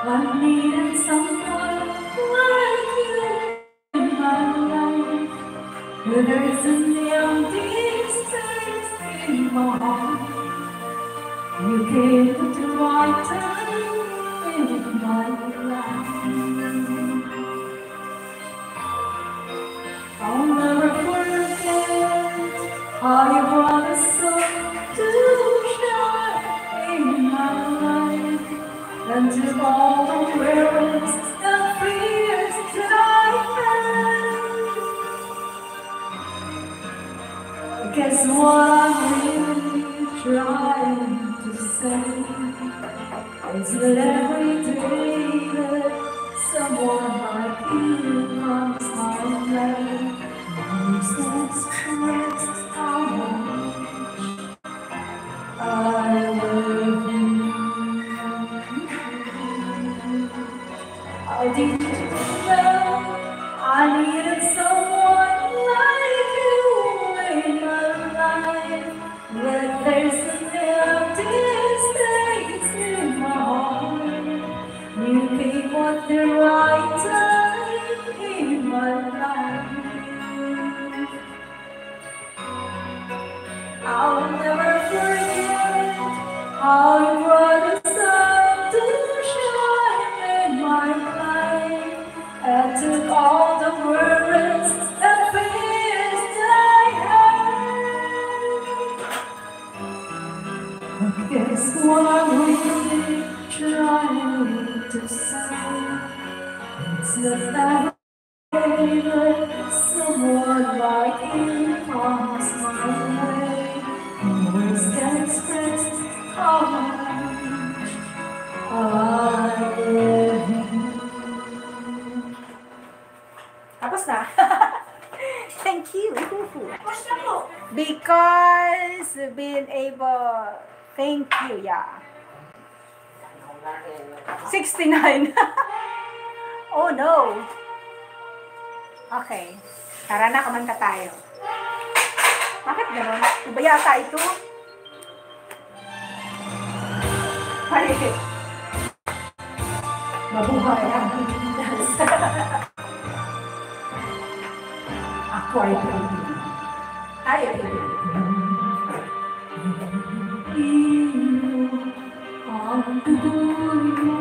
I needed someone like you in my life. Where there's an empty space in my heart. You came at the right time in my life. I'll never forget how you brought the sun to shine in my life, and took all the worries and fears that I had. Guess what I'm really trying to say is that every day that someone like you comes my way, knows that's just how much I love you. How did you know I needed someone like you in my life? When there's an empty space in my heart, you came at the right time in my life. I'll never forget how you brought the sun to shine in my life, and took all the worries and fears that I had. Guess what I'm really trying to say is that someone like you comes my way, always can express how much I love you. Tapos na. Thank you. Because being able, thank you, yeah. 69. Oh no. Okay. Tara na, kumanta tayo. Bakit gano'n? Iba yata ito? Bakit? Mabuhay ang Pilipinas. Ako ay Pilipinas. Ay, ang tuloy mo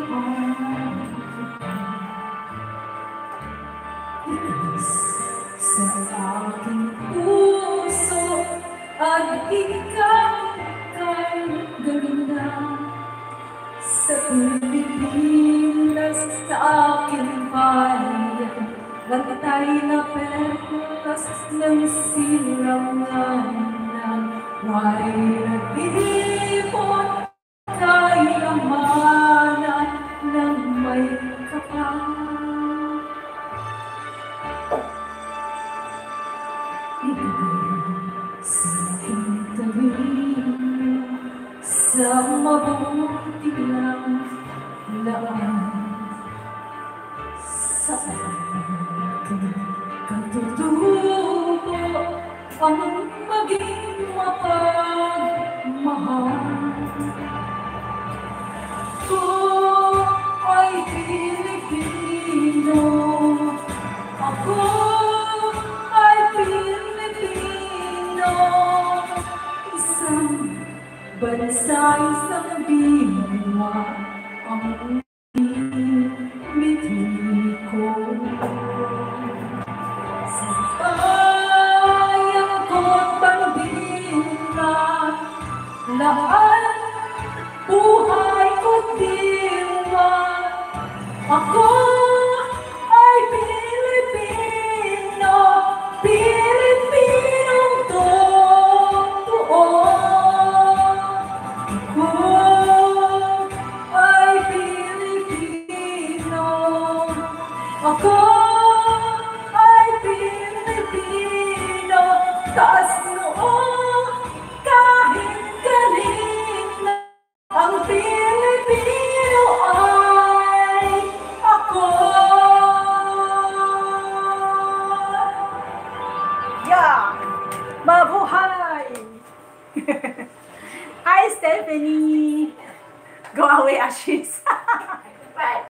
sa aking puso at ikaw kay ganda sa Pilipinas sa aking bayan. Bantay na perlas ng silanganan, may nag-ipon kayamanan ng may kapal. Sa aking tabi, sa mabuti lang laan, sa aking katutubo ang maging mapagmahal. Ako ay Pilipino, ako ay Pilipino, isang bansa, isang diwa ang ibig ko. Sa bayang ko't bandila, laan buhay ko't diwa, ako